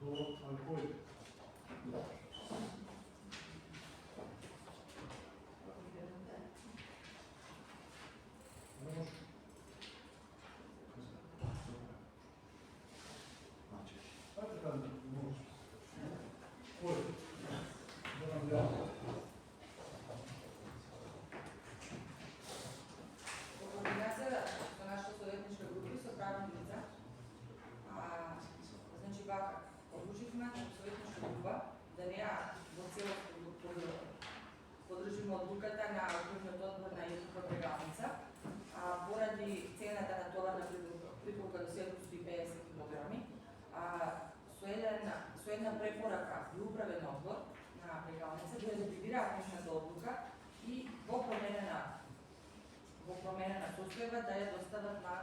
до алколи. Подржимо одлуката на Окружниот одбор на Јужната Брегалница, поради цената на товарна притолка до 750 кг, со една препорака до управен одбор на Брегалница да ревидира акцизната одлука и во променена состојба да ја достават на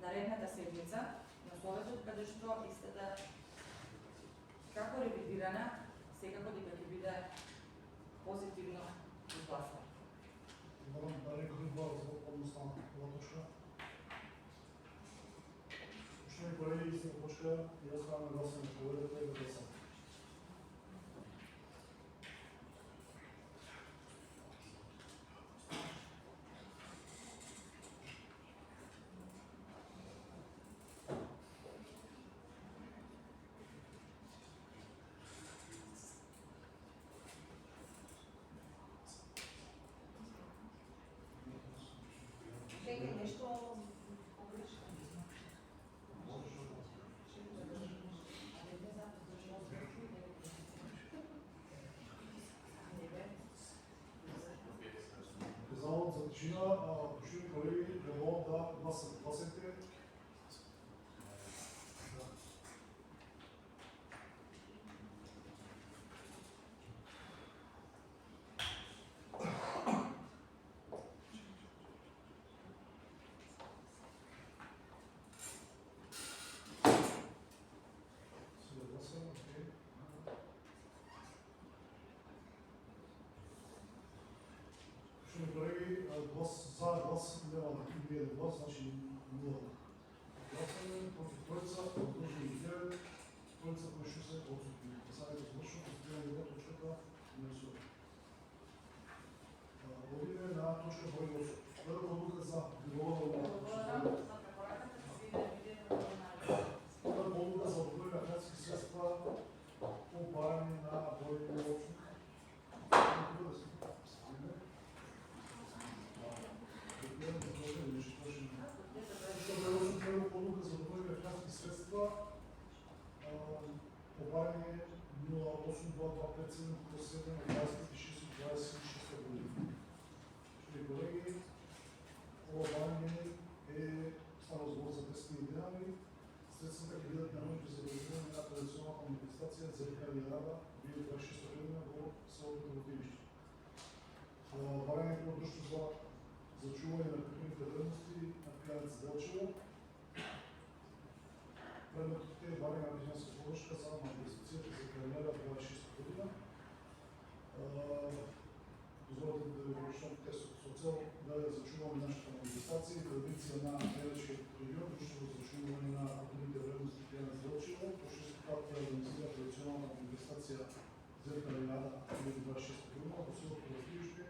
наредната седмица на Советот, каде што истата како ревидирана секако дека ќе биде позитивно изгласана. Морам да некој два односно ова точка. Поштовани колеги, истина точка, јас ставам на гласање на поведата и да гласам. Нешто погрешно. Завод за тишина, поштовани колеги, желам да гласате. Колеги, глас за, глас нема да биде глас, значи нула. Гласуваме против тројца, одржани 9, тројца кои што се отсутни. Гласањето завршено, конституираме во точката на ресурс. Одиме на точка број 8. Предлог одлука за одобрување на финансиски средства по барање на војни општини. Одлука за одобрување на финансиски средства по барање 082257 на 26 година. Колеги, ова барање става збор за 10 денари. Средствата ќе бидат наменети за реализирање на традиционална манифестација за Рада 2026 година во селото Ботивиште. Барањето е друштво за чување на културните вредности на пијаница Делчево. Предметот е барање на финансиска подршка за манифестацијата за Рада 2026 година. Дозволете да ви прочитам текстот со цел да ја зачуваме нашата манифестација и традиција на Белечкиот регион, друштво за зачувување на културните вредности пијаница Делчево, по шести пат ќе организира традиционална манифестација Зелка Рада 2026 година во селото Ботивиште,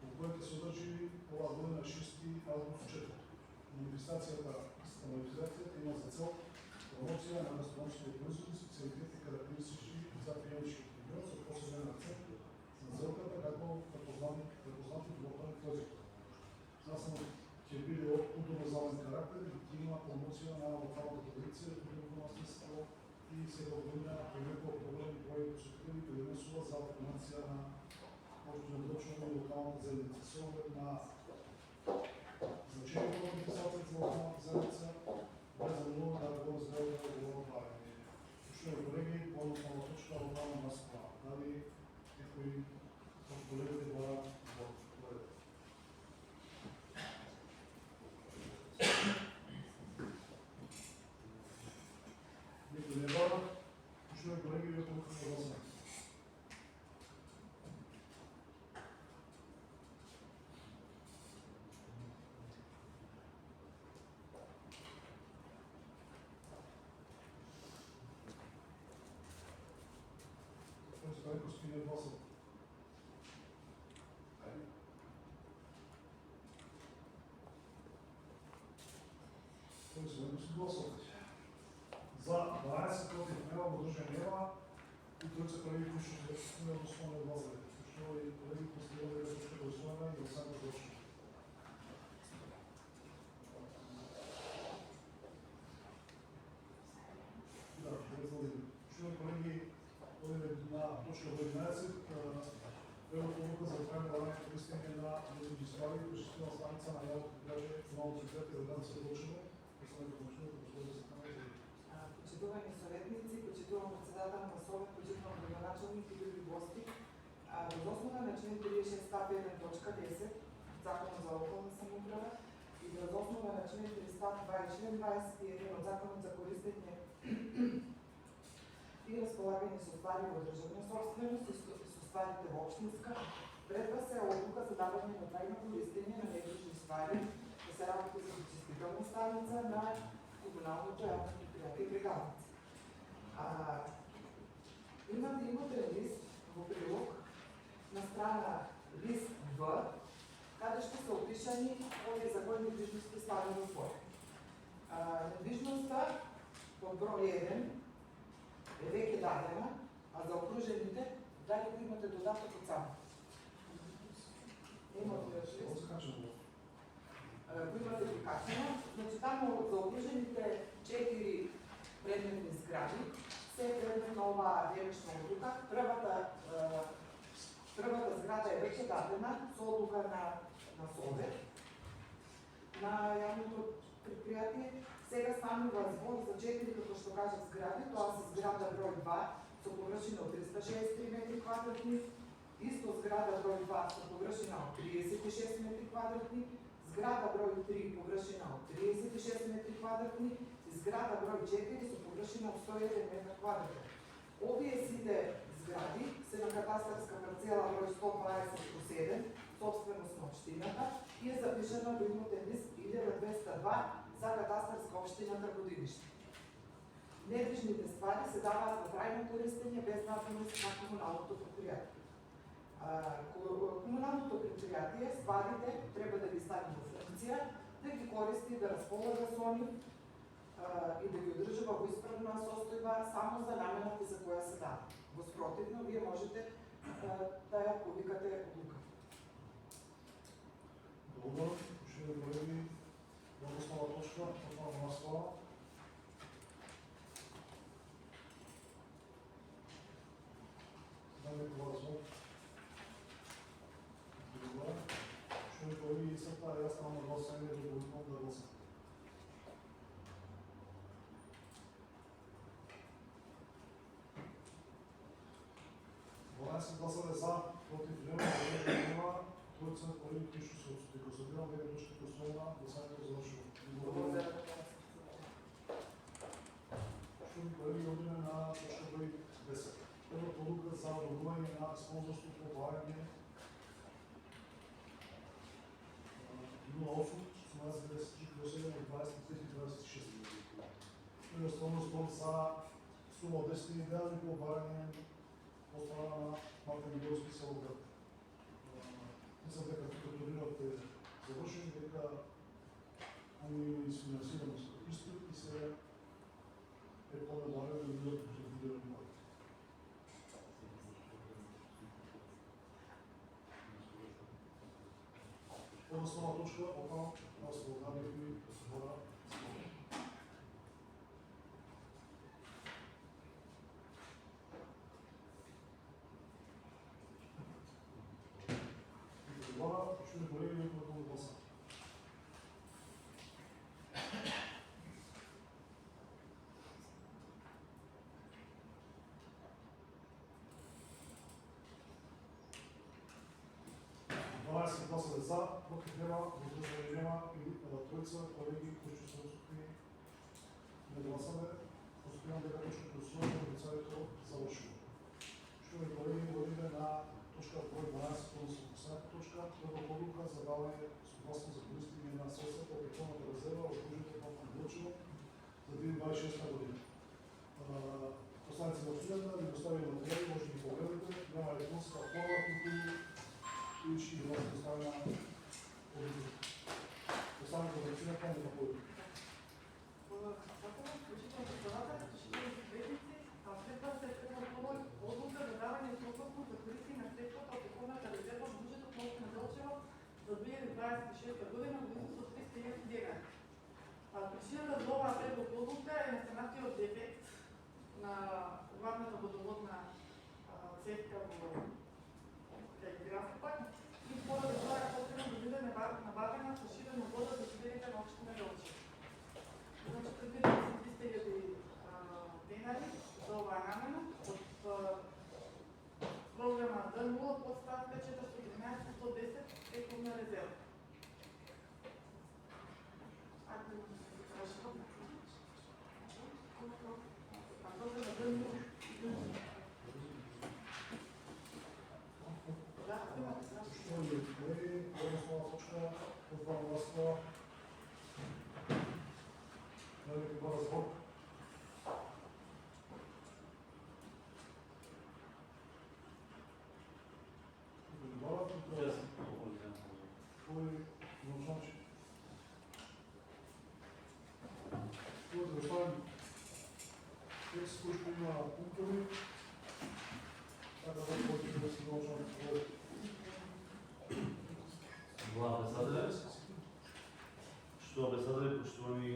во која ќе се одржи оваа година 6 август 4. Манифестацијата има за цел промоција на гастрономските производи, специјалитети и карактеристики за пијаничкиот регион со посебен акцент на зелката како препознати локални производи. Наставно ќе биде од културно-забавен карактер и ќе има промоција на локалната традиција, културно наследство и сега година превлекува проблеми број посетители кои донесува за вакцинација на Општина Делчево и локалната заедница. Со оглед на значењето на манифестацијата за локалната заедница, везано на работна заедница во ова барање. Поштовани колеги, по односно точка локална расправа. Дали некои од колегите бараат збор? Никој не бара. Поштовани колеги, ви одлука за гласање. Зеловски не гласува. Тој се не гласува. За 12 против нема, воздržани нема и тројца колеги кои што се односно гласале. Што и колеги констатирале дека точка гласувана и гласање завршено. Да, што колеги, одиме на точка 11, Предлог одлука за отваряње на лање користење на негови ствари, пречистена станица на јавното предпријатие Комунално предпријатие Радан Сведочево, Почитувани советници, почитуван председател на Совет, почитуван градоначалник и други гости, во основа на член 36 став 1 точка 10 Законот за локална самоуправа и во основа на член 3 став 2 и член 21 од Законот за користење и располагање со ствари во државна собственост и со стварите во општинска, пред вас се одлука за давање на трајно користење на недвижни ствари, да се работи за почистителна станица на комуналното јавно предпријатие Брегалница. Имате имотен лист во прилог на страна лист 2, каде што се опишани овие за кои недвижности ствари во збор. Недвижноста под број 1 е веќе дадена, а за окружените дали го имате додаток од само? Имате лист? Го имате прикачено, значи таму за окружените 4 предметни згради се е предмет на оваа денешна одлука. Првата зграда е веќе дадена со одлука на Совет на јавното предпријатие. Сега станува збор за 4, како што кажав, згради. Тоа се зграда број 2 со површина од 363 метри квадратни, исто зграда број 2 со површина од 36 метри квадратни, зграда број 3 површина од 36 метри квадратни и зграда број 4 со површина од 101 метри квадратни. Овие сите згради се на катастарска парцела број 127, собственост на општината и е запишено во имотен лист 1202 за катастарска општина Тргодиниште. Недвижните ствари се даваат во трајно користење без надомест на комуналното предпријатие. Комуналното предпријатие стварите треба да ги стави во функција, да ги користи, да располага со нив и да ги одржува во исправна состојба само за намената за која се дава. Во спротивно, вие можете да ја повикате одлука. Добро, уште колеги, во основа точка, основна наслова. Даме това размот. Добро, уште колеги, исцрпа, јас ставам на гласање да го викам да гласам. Се гласале за, против нема, воздържани нема, тројца колеги кои што се отсутни. Констатирам дека точката е усвоена, гласањето завршува. Благодарам. Што колеги, одиме на точка број 10. Прва одлука за одобрување на спонзорство по облагање 08-17 од 25-26. Спонзорство за сума од 10 идеални по облагање по страна на Мартин Мигелски Селоград. Мислам дека тука турирот е завршен, дека они има изфинансираност исто и се е понадале да бидат предвидени мои. Основна точка, опа, разполагаме и збора. Што не колеги некој да гласа. Гласале за, против нема, воздържани нема и тројца колеги кои што се отсутни не гласале. Констатирам дека точката усвоена, гласањето завршува. Што не колеги одиме на точка број 12, односно последната точка, прва одлука за давање согласно за користење на средства по петролната резерва во окружјето на Милочево за 2026 година. Посланиците во студента ви доставили материјали, може да ги погледнете, нема електронска форма, туку и ќе ги вас доставена посланите во рецината на повеќе. За 2026 година во изnos од 300.000 dinara. Причината за оваа предлог одлука е настанатиот дефект на главната водоводна цевка во Кајгрански парк и поради тоа е потребно да биде набавена фалширана вода за жилерите на општина Делчево. Значи, предвидени се 300.000 денари за оваа намена од програма Д0 подставка 413-110 текувна резерва. Поштовни колеги, односно точка поздрав власта Велики Баразборг. Текст кој што има пунктови, така да можете да се научат Глава председателе, што председателе, поштовани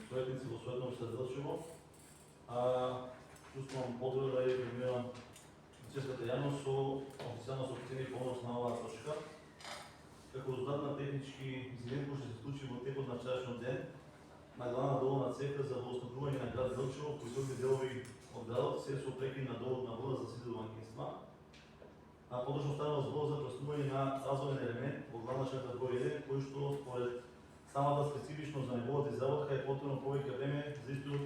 советници во Советно општина Делчево, чувствувам потреба да ја информирам честната јавност со официјално соопштение по однос на оваа точка. Како резултат на технички инцидент кој што се случи во текот на вчерашниот ден на главна долна цевка за водоснабдување на град Делчево, кои се делови од градот се со прекин на довод на вода за сите домаќинства. Подошно станува збор за преснување на развоен елемент во главна шахта број 1, кој што според самата специфичност за неговата изработка е потребно повеќе време за истиот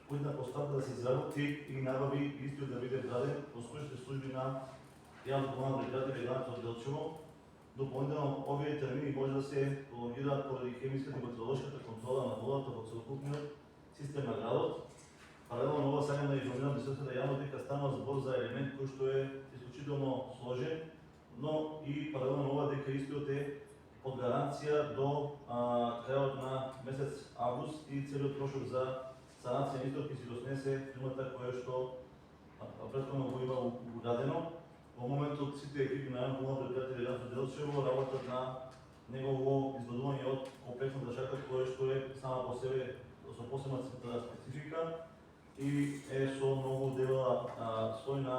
пујна поставка да се изработи и набави истиот да биде вграден во stručните служби на јавното комунално предпријатие градот од Делчево. Дополнително овие термини може да се пролонгираат поради хемиската и метеоролошката контрола на водата во целокупниот систем на градот. Паралелно ова сакам да информирам присутната јавност дека станува збор за елемент кој што е исклучително сложен, но и паралелно ова дека истиот е под гаранција до крајот на месец август и целиот трошок за санација истот ќе си го снесе фирмата која што претходно го има уградено. Во моментот сите екипи на јавно комунално предпријатие градот Делчево работат на негово извадување од комплексната шахта која што е сама по себе со посебна специфика и е со многу дебела слој на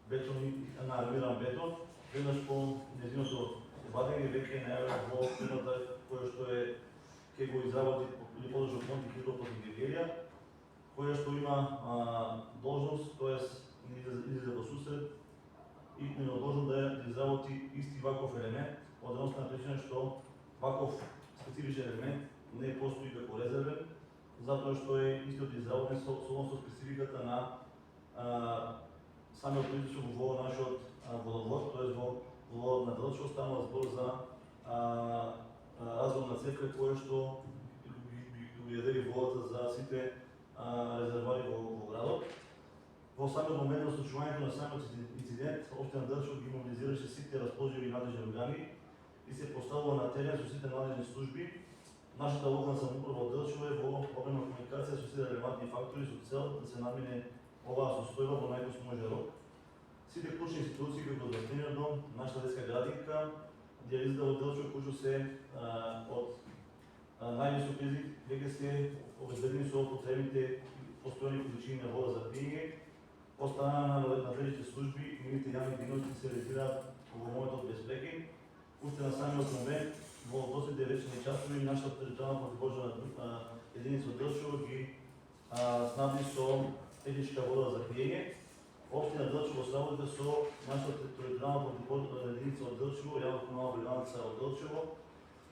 бетон и на армиран бетон. Веднаш по нејзиното вадење веќе е најавено во фирмата која што е ќе го изработи или подржа фонд и хидропотенергија, која што има должност, тоест излезе во сусрет и должен да изработи исти ваков елемент, од едноставна причина што ваков специфичен елемент не постои како резервен, затоа што е истиот изработен со спецификата на самиот производство во нашиот водовод, тоест во водовод на Делчево станува збор за разводна цевка која што ги дели водата за сите резервоари во градот. Во самиот момент на случувањето на самиот инцидент, општина Делчево ги мобилизираше сите расположени надлежни органи и се поставува на терен со сите надлежни служби. Нашата локална самоуправа од Делчево е во обемна комуникација со сите релевантни фактори со цел да се намине оваа состојба во најкој може рок. Сите клучни институции како здравствениот дом, нашата детска градинка, диализата во Делчево кои што се од највисок ризик веќе се обезбедени со потребните постојани количини на вода за пиење. Од страна на надлежните служби, нивните јавни дейности се реализираат во моментот без прекин. Уште на самиот момент, во доследните вечерни часови, нашата територијална противопожарна единица од Делчево ги снабди со техничка вода за пиење. Општина Делчево сработи со нашата територијална противопожарна единица од Делчево, јавна комунална бриганица од Делчево,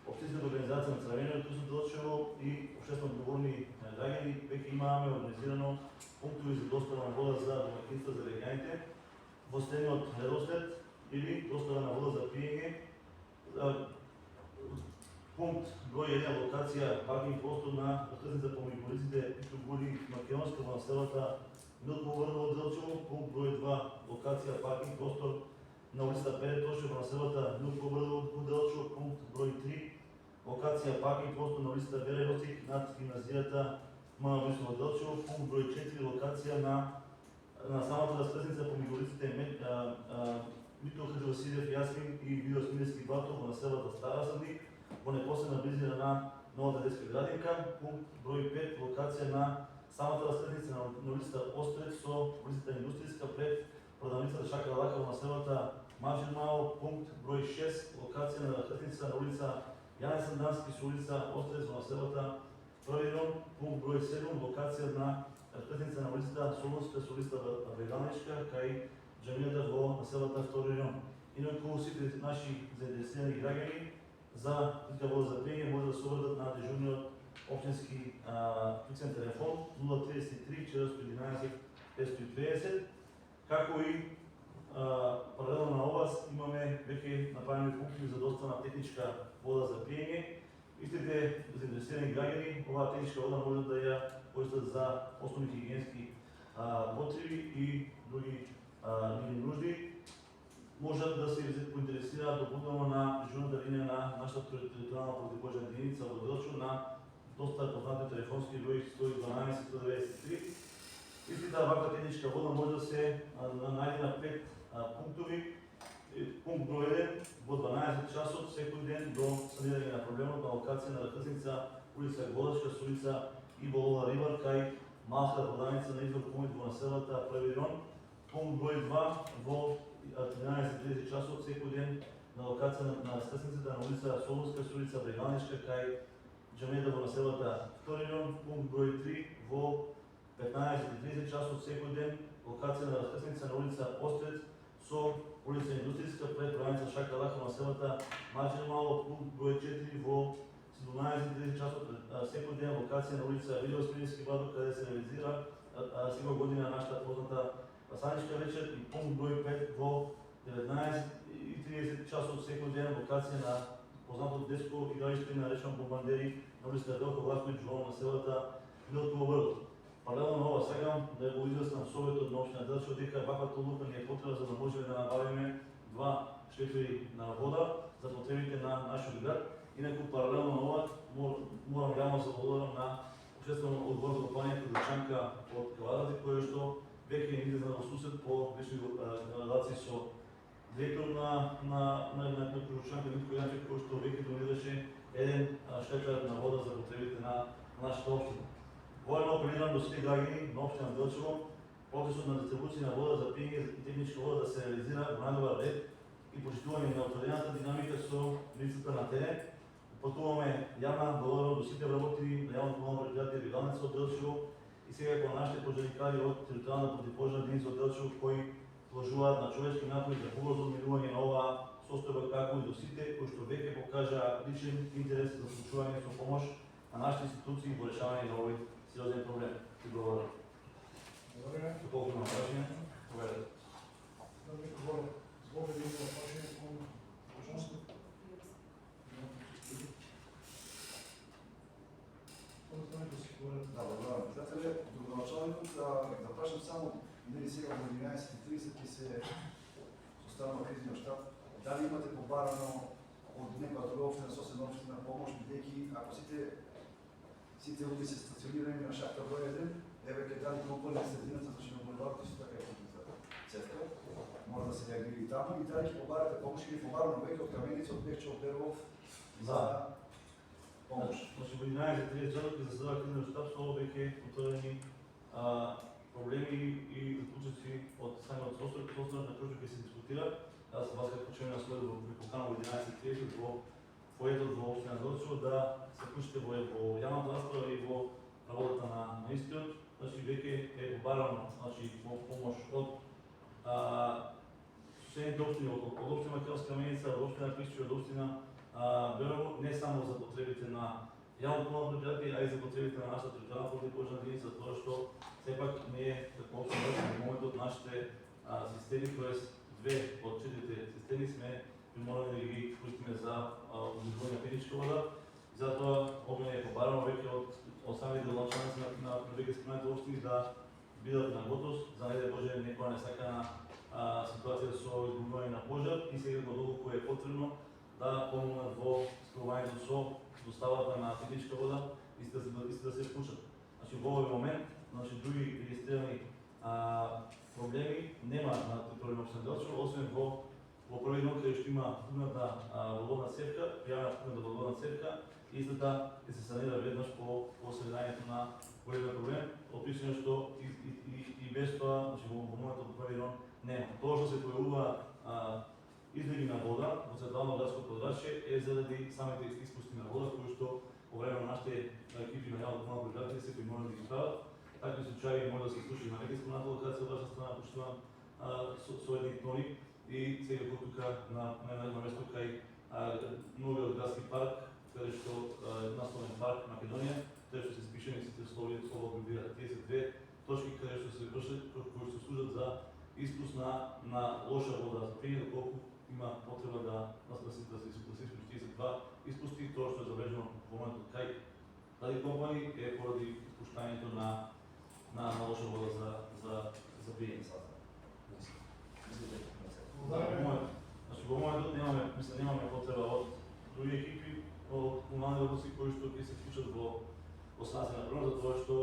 Општинската организација на Црвениот крст од Делчево и општествено одговорни граѓани веќе имаме организирано пунктови за достава на вода за домаќинства за веќаните во следниот редослед или достава на вода за пиење. Пункт број 1 локација паркинг простор на раскрсница помеѓу улиците Итро Гури Македонска во населата Милко Врнова Делчево, пункт број 2, локација паркинг простор на улица Петре Тошев во населбата Милко Врнова Делчево, пункт број 3, локација паркинг простор на улица Вере Ростик над гимназијата Мана Борисова Делчево, пункт број 4, локација на самата раскрсница помеѓу улиците Мито Хаджи Василев Јасмин и Видо Смилевски Батов во населбата Стара Садник, во непосредна близина на новата детска градинка, пункт број 5, локација на самата раскрсница на улицата Острец со улицата Индустријска пред продавницата Шака Лака во населбата Маджин Мало, пункт број 6, локација на раскрсница на улица Јане Сандански со улица Острец во населбата Први рон, пункт број 7, локација на раскрсница на улицата Солунска со улицата Беганичка кај џамијата во населбата Втори рон. Инаку сите наши заинтересирани граѓани за питка вода за пиење може да се обратат на дежурниот општински фиксен телефон 033 411 530, како и паралелно на ова имаме веќе направени пункти за достава на техничка вода за пиење. Истите заинтересирани граѓани оваа техничка вода може да ја користат за основни хигиенски потреби и други нивни нужди. Можат да се поинтересираат допълнително на дежурната линија на нашата територијална противопожарна единица во Делчево на доста познати телефонски број 112 193. Истата ваква техничка вода може да се најде на 5 пунктови. Пункт број 1 во 12 часот секој ден до санирање на проблемот на локација на раскрсница улица Голачка со улица Иболова Ривар кај малка продавница на извор помет во населбата Први рон. Пункт број 2 во 13:30 часот секој ден на локација на раскрсницата на улица Солунска со улица Бреганичка кај џамијата во населбата Втори рон. Пункт број 3 во 15:30 часот секој ден локација на раскрсница на улица Острец со улица Индустријска пред продавница Шака Лака во населбата Маджин Мало. Пункт број 4 во 17:30 часот секој ден локација на улица Видо Смилевски Батов каде се реализира секоја година нашата позната Пасаничка вечер. И пункт број 5 во 19:30 часот секој ден локација на познатото детско игралиште наречено Бомбандери на улица Велко Власковиќ во населбата Милко Врнова. Паралелно на ова сакам да го изјаснам советот на општина Делчево дека ваквата одлука ни е потребна за да можеме да набавиме 2 шлефери на вода за потребите на нашиот град. Инаку паралелно на ова морам реално да се благодарам на обществено одговорната компанија Кружачанка од Кавадарци, која што веќе ни излезна во сусед по лични релации со директор на Кружачанка Митко Јанчев, кој што веќе донедеше еден шлефер на вода за потребите на нашата општина. Воено апелирам до сите граѓани на општина Делчево процесот на дистрибуција на вода за пиење и техничка вода да се реализира во најдобар ред и почитување на утврдената динамика со листата на терен. Упатуваме јавна благодарност до сите вработени на јавното комунално предпријатие Вигалница од Делчево и сега кон нашите пожарникари од територијалната противопожарна единица од Делчево кои вложуваат на човечки напори за побрзо одмирување на оваа состојба, како и до сите кои што веќе покажаа личен интерес за вклучување со помош на нашите институции во решавање на овој сериозен проблем. И благодарам. Благодаря. Доколку имам прашање, поведете. Да ви говоря, због да има прашање кон Кружачанска. Да, благодарам. Председателе, доброначалникот, да прашам само, нели сега во 11:30 ќе се составува кризниот штаб, дали имате побарано од некоја друга општина, соседна општина помош, бидејќи ако сите луѓе се стационирани на шахта број 1, еве ќе дали компонент средината за Шинобулеварот, исто така е за Цевка, може да се реагира и таму, и дали ќе побарате помош или побарано веќе од Каменица, од Бехче, од Беров за помош. Значи во 11:30 часот ќе заседава кризниот штаб со веќе отворени проблеми и заклучоци од самиот состав на кој ќе се дискутира. Јас вас како член на Советот ви поканам во 11:30 во фојетот во општина Делчево да се вклучите во јавната расправа и во работата на истиот. Значи веќе е побарано во помош од соседните општини, од општина Македонска Каменица, од општина Кришчи, од општина Берово, не само за потребите на јавното комунално предпријатие, а и за потребите на нашата територијална противопожарна единица, тоа што сепак ние како општина во моментот нашите системи, тоест 2 од 4 системи сме приморани да ги користиме за обезбедување на техничка вода. Затоа овие е побарано веќе од самите началници на веќе споменатите општини да бидат на готост за не да може некоја несакана ситуација со изгубување на пожар и секако доколку е потребно да помогнат во справувањето со доставата на техничка вода и да се вклучат. Значи во овој момент, други регистрирани проблеми нема на територија на општина Делчево, освен во први ден каде што има пукната водна цевка, пријавена пукната водна цевка и истата ќе се санира веднаш по средањето на големиот проблем, опишено што и без тоа, значи во моментот во први ден нема. Тоа што се појавува излиги на вода во централно градско подрачје е заради самите испусти на вода кои што по време на нашите екипи на јавно комунално предпријатие се приморани да ги прават. Такви случаи може да се случи на нека спомената локација од ваша страна, поштован советник Тони, и секако тука на место кај новиот градски парк, каде што насловен парк Македонија, каде што се спишени сите услови прибираат 32 точки каде што се вршат, кои што служат за испуст на лоша вода за пиење, доколку има потреба да се испусти 42 испусти, тоа што е забележано во моментот кај тази компании е поради испуштањето на лоша вода за пиење. Значи во моментот немаме потреба од други екипи од комунални работници кои што ќе се вклучат во санација на проблем, затоа што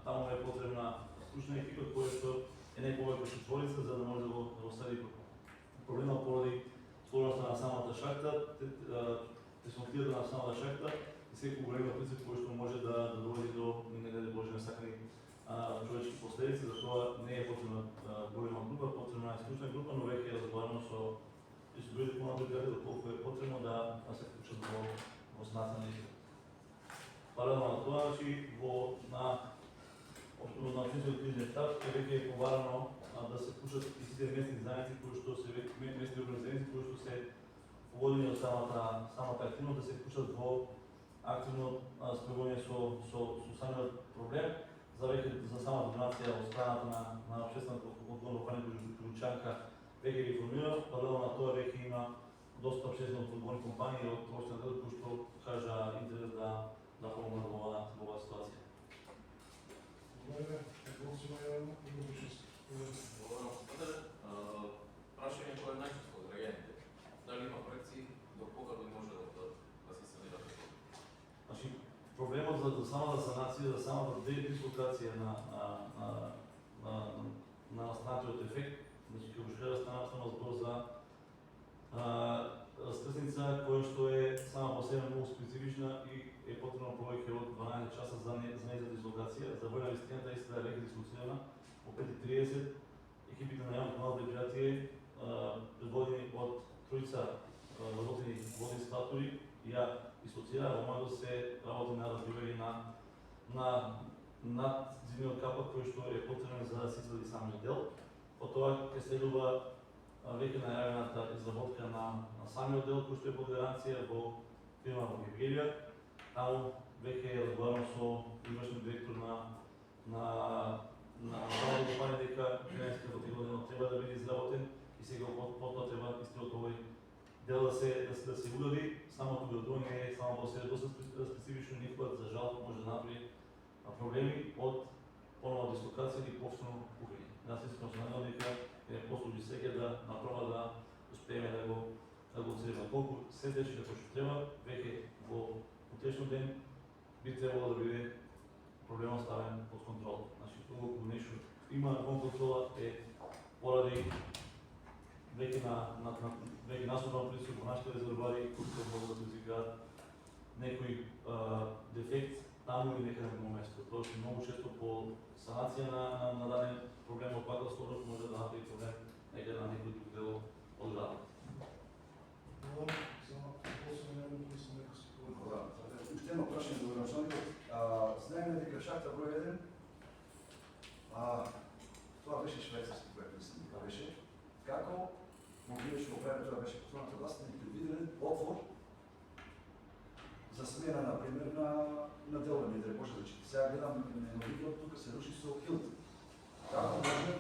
таму е потребна стручна екипа која што е не повеќе четворица за да може да го следи проблемот поради сложноста на самата шахта, тесноотијата на самата шахта и секој големиот принцип кој што може да доведе до Боже несакани човечки последици, затоа не е потребна голема група, потребна е стручна група, но веќе е разговарано со другите комунални предпријатија доколку е потребно да се вклучат во санација на истото. Паралелно на тоа, значи на општинскиот кризен штаб веќе е побарано да се вклучат и сите местни заедници кои што се местни организации кои што се водени од самата активност да се вклучат во активно справување со самиот проблем. За самата донација од страната на Општествената културна компанија Кручанка веќе ги формира, паралелно на тоа веќе има доста општествени фудбални компании од општината кои што кажа интерес да помогнат во оваа ситуација. Прашање кој е најчесто од граѓаните? Дали има проекции до кога би може да се санира како? Значи проблемот за самата санација, за самата дедислокација на настанатиот ефект, значи како што кажа станава збор за раскрсница која што е сама по себе многу специфична и е потребно повеќе од 12 часа за нејзина дислокација. За војна вистината истата е веќе дислоцирана во 5:30. Екипите на јавно комунално предпријатие предводени од тројца работени водни инсталатори ја дислоцира, во моментот се работи на разбивање на надзидниот капак кој што е потребен за да се извади самиот дел. Потоа ќе следува веќе најавената изработка на самиот дел кој што е под гаранција во фирма во Гевгелија. Таму веќе е разговарано со извршниот директор на самата компанија дека границата во текот година треба да биде изработен и сега потоа треба истиот овој дел да се удади. Самото уградување е само по себе доста специфично, никогаш за жал може да направи проблеми од понова дислокација или повторно купење. Јас искрено се надевам дека ќе послужи сега да напроба да успееме да го оцелиме. Колку се тече како што треба, веќе во утрешниот ден би требало да биде проблемот ставен под контрола. Значи, колку нешто има кон контрола е поради веќе наследно присуство во нашите резервоари кои се могат да предизвикаат некој дефект таму или некаде на друго место. Тоа што многу често по санација на даден проблем од пакла сложност може да направи проблем некаде на некој друг дел од градот. Уште едно прашање за градоначалникот. Знаеме дека шахта број 1 тоа беше швајцарски проект, мислам дека беше. Како могливе што го правиме, тоа беше повторната власт, и предвиден отвор за смена, например, на делови, да може да чити. Сега гледам новиот, тука се руши со Хилт. Како можем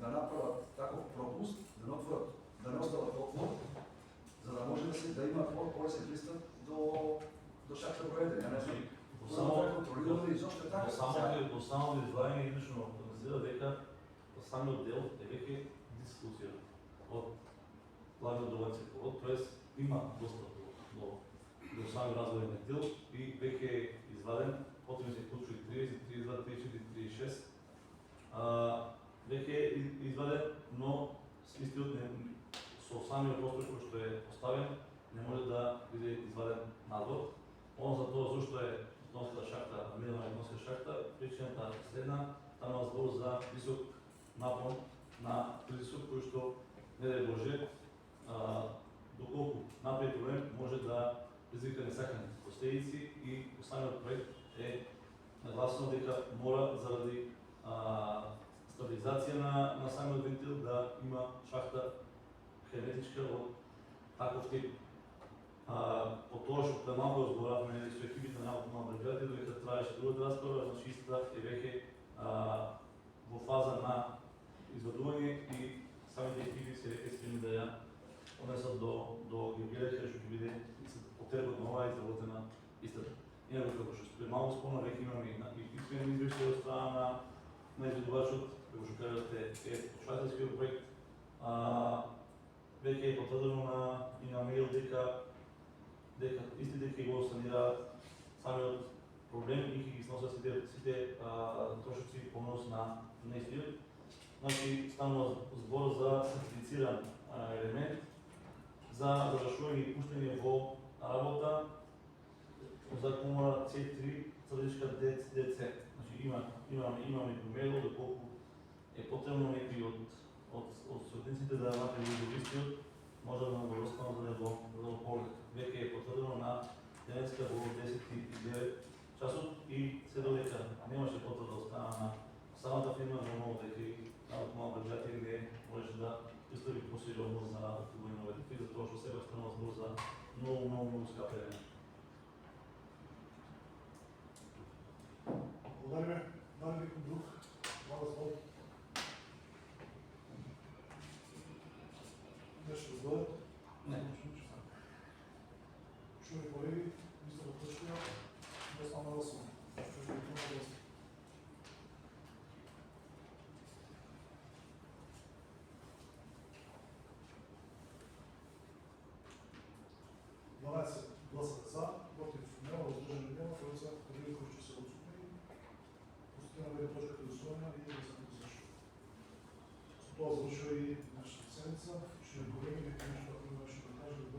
да направат таков пропуст, да не остават отвор, за да може да има полесен пристап до шахта број 1. Ја не знам. Во самото забавени излишно организира дека самиот дел е веќе дискусија од главниот доводен циклот, тоест има достап до сами разговорен дел и веќе е изваден, потом се вклучува 30, 32, 34, 36. Веќе е изваден, но истиот со самиот простор кој што е поставен не може да биде изваден надвор. Он за тоа зашто е носната шахта, намирена е носната шахта, причината следна, станува збор за висок напон на притисок кој што не дај Боже, доколку направи проблем може да предизвика несакани последици и по самиот проект е нагласено дека мора заради стабилизација на самиот вентил да има шахта херметичка од таков тип. По тоа што пред малку разговаравме со екипите на Национална предпријатие, додека траеше другата расправа, значи истата е веќе во фаза на извадување и самите екипи се веќе спремни да ја однесат до Георгиевка, што ќе биде потребот на оваа изработена истата. Инаку како што пред малку спомна, веќе имаме и писмени извештаи од страна на изведувачот, како што кажате, е швајцарскиот проект. Веќе е потврдено и на мејл дека истите ќе го санираат самиот проблем и ќе ги сносат сите трошоци понос на истиот. Значи, станува збор за сертифициран елемент за завршување и пуштање во работа за комора C3 црдичка DC. Значи, имаме примерно доколку е потребно некој од студентите да направи истиот, може да го останат за него поглед. Веќе е потврдено на денеска во 10:09 часот и се додека немаше потврда од страна на самата фирма, нормално дека и Национална предпријатие не можеше да пристапи посериозно за откривање на овие типи, затоа што себе станува збор за многу скапи елементи. Благодариме. Дали некој друг? Збор. Нешто зборот? Не. Чули колеги, мислам да точка, без анализом. Што ќе има 12 гласа за, против нема, воздржани нема, тоа се колеги кои ќе се отсутни. Пустина ве точка гласување и да се заврши. Со тоа завршува и нашата седница. Што колеги, нека нешто ако имаше да кажа, да